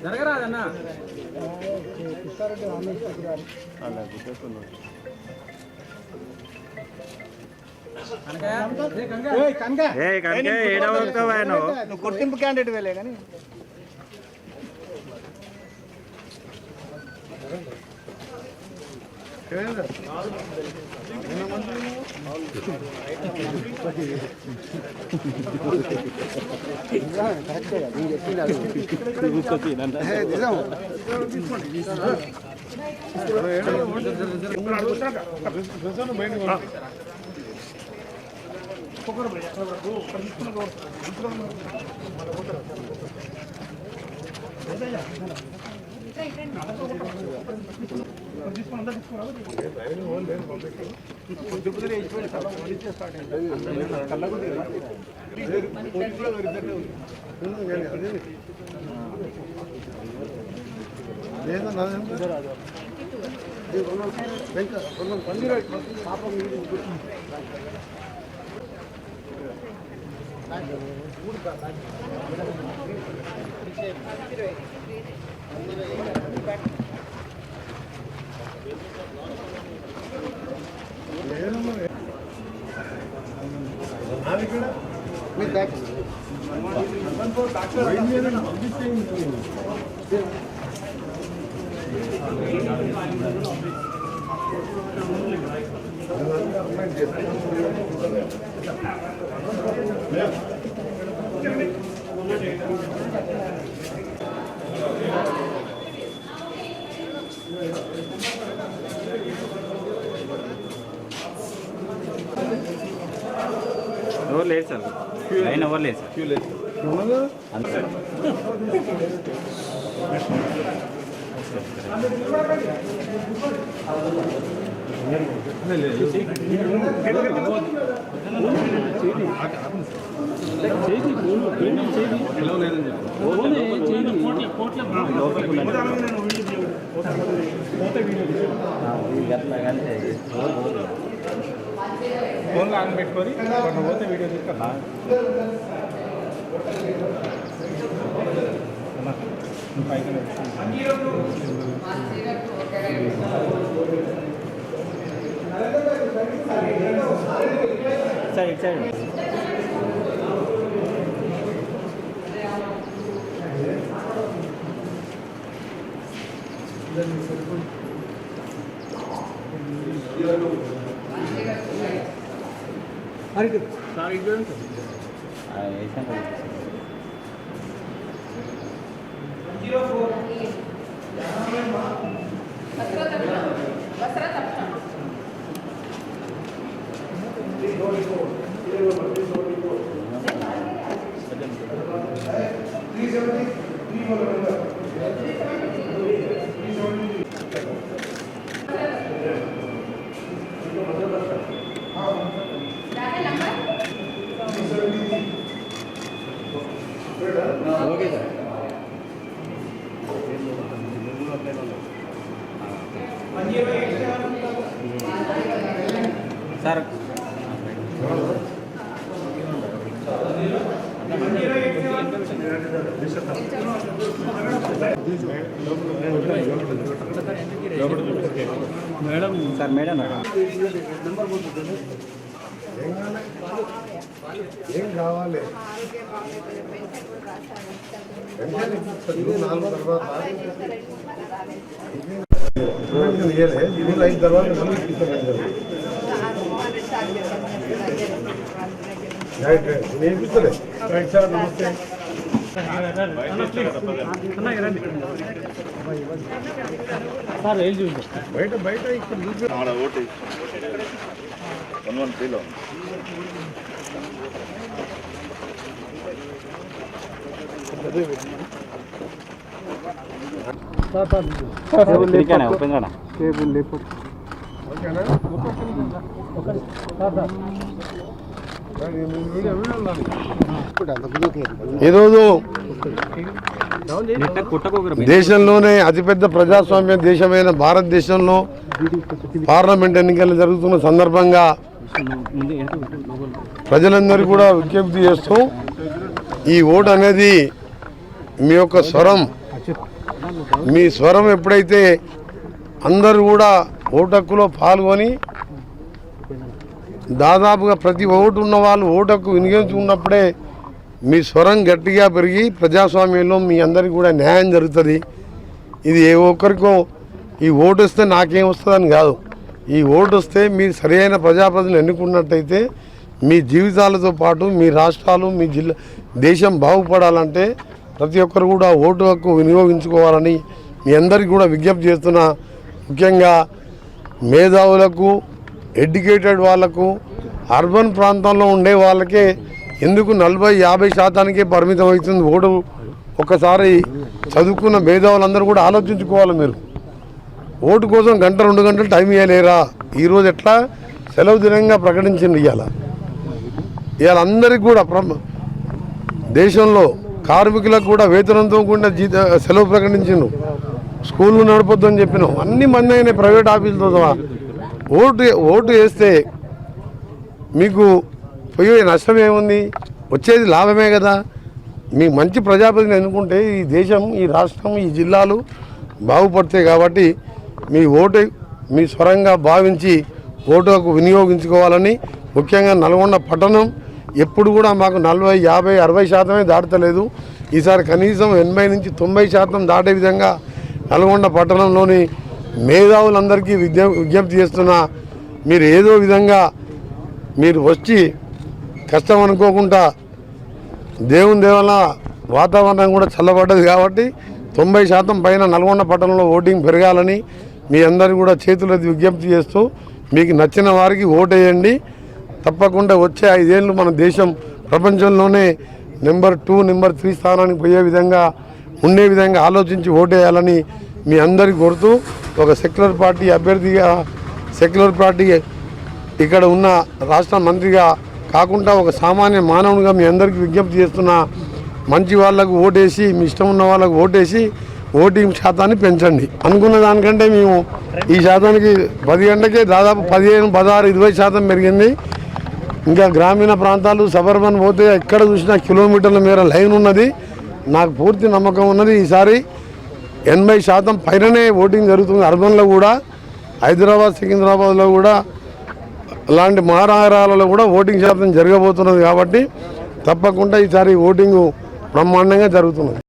జరగరాదన్నా గుర్తింపు క్యాండిడేట్ వేలే కానీ ఎవరు లేదు సార్ లైన్ ఎవరు లేదు సార్ క్యూ లేదు అంతే ఫోన్లో ఆన్ పెట్టుకొని పోతే వీడియో తీసుకున్నా side side sir madam sir madam ఏం కావాలి అయిన తర్వాత నేర్పిస్తలే రైట్ సార్ నమస్తే సార్ ఏం చూద్దాం బయట బయట ఇక్కడ చూసి ఓటు 113లో ఈరోజు దేశంలోనే అతిపెద్ద ప్రజాస్వామ్య దేశమైన భారతదేశంలో పార్లమెంట్ ఎన్నికలు జరుగుతున్న సందర్భంగా ప్రజలందరూ కూడా విజ్ఞప్తి చేస్తూ ఈ ఓటు అనేది మీ యొక్క స్వరం, మీ స్వరం ఎప్పుడైతే అందరూ కూడా ఓటు హక్కులో పాల్గొని దాదాపుగా ప్రతి ఓటు ఉన్న వాళ్ళు ఓటు హక్కు వినియోగించుకున్నప్పుడే మీ స్వరం గట్టిగా పెరిగి ప్రజాస్వామ్యంలో మీ అందరికీ కూడా న్యాయం జరుగుతుంది. ఇది ఏ ఒక్కరికో ఈ ఓటు వస్తే నాకేం వస్తుందని కాదు, ఈ ఓటు వస్తే మీరు సరైన ప్రజాప్రతినిధులు ఎన్నుకున్నట్టయితే మీ జీవితాలతో పాటు మీ రాష్ట్రాలు మీ జిల్లా దేశం బాగుపడాలంటే ప్రతి ఒక్కరు కూడా ఓటు హక్కు వినియోగించుకోవాలని మీ అందరికీ కూడా విజ్ఞప్తి చేస్తున్నా. ముఖ్యంగా మేధావులకు, ఎడ్యుకేటెడ్ వాళ్లకు, అర్బన్ ప్రాంతంలో ఉండే వాళ్ళకే ఎందుకు 40-50% పరిమితం అవుతుంది ఓటు. ఒకసారి చదువుకున్న మేధావులందరూ కూడా ఆలోచించుకోవాలి. మీరు ఓటు కోసం 1-2 గంటలు టైం ఇవ్వలేరా? ఈరోజు ఎట్లా సెలవు దినంగా ప్రకటించింది. ఇవాళ అందరికి కూడా దేశంలో కార్మికులకు కూడా వేతనంతో కూడిన సెలవు ప్రకటించిండు. స్కూళ్ళు నడపొద్దని చెప్పినాం. అన్ని మంది అయినాయి ప్రైవేట్ ఆఫీసులతో. ఓటు వేస్తే మీకు పోయే నష్టం ఏముంది? వచ్చేది లాభమే కదా. మీ మంచి ప్రజాప్రతినిధిని ఎన్నుకుంటే ఈ దేశం, ఈ రాష్ట్రం, ఈ జిల్లాలు బాగుపడతాయి. కాబట్టి మీ ఓటు మీ స్వరంగా భావించి ఓటు హక్కు వినియోగించుకోవాలని, ముఖ్యంగా నల్గొండ పట్టణం ఎప్పుడు కూడా మాకు 40-50-60% దాటలేదు. ఈసారి కనీసం 80-90% దాటే విధంగా నల్గొండ పట్టణంలోని మేధావులందరికీ విజ్ఞప్తి చేస్తున్నా. మీరు ఏదో విధంగా మీరు వచ్చి కష్టం అనుకోకుండా దేవుని దేవల వాతావరణం కూడా చల్లబడ్డది కాబట్టి 90% పైన నల్గొండ పట్టణంలో ఓటింగ్ పెరగాలని మీ అందరికీ కూడా చేతులెత్తి విజ్ఞప్తి చేస్తూ మీకు నచ్చిన వారికి ఓటేయండి. తప్పకుండా వచ్చే 5 ఏళ్ళు మన దేశం ప్రపంచంలోనే నెంబర్ 2, నెంబర్ 3 స్థానానికి పోయే విధంగా ఉండే విధంగా ఆలోచించి ఓటేయాలని మీ అందరికీ కోరుతూ, ఒక సెక్యులర్ పార్టీ అభ్యర్థిగా, సెక్యులర్ పార్టీ ఇక్కడ ఉన్న రాష్ట్ర మంత్రిగా కాకుండా ఒక సామాన్య మానవునిగా మీ అందరికీ విజ్ఞప్తి చేస్తున్నా. మంచి వాళ్ళకు ఓటేసి, మీ ఇష్టం ఉన్న వాళ్ళకు ఓటేసి ఓటింగ్ శాతాన్ని పెంచండి. అనుకున్న దానికంటే మేము ఈ శాతానికి 10 గంటకే దాదాపు 15, 16, 20% పెరిగింది. ఇంకా గ్రామీణ ప్రాంతాలు, సబర్బన్ పోతే ఎక్కడ చూసినా కిలోమీటర్ల మేర లైన్ ఉన్నది. నాకు పూర్తి నమ్మకం ఉన్నది ఈసారి 80% పైననే ఓటింగ్ జరుగుతుంది. అర్బన్లో కూడా, హైదరాబాద్, సికింద్రాబాద్లో కూడా, అలాంటి మహానగరాలలో కూడా ఓటింగ్ శాతం జరగబోతున్నది. కాబట్టి తప్పకుండా ఈసారి ఓటింగు బ్రహ్మాండంగా జరుగుతున్నది.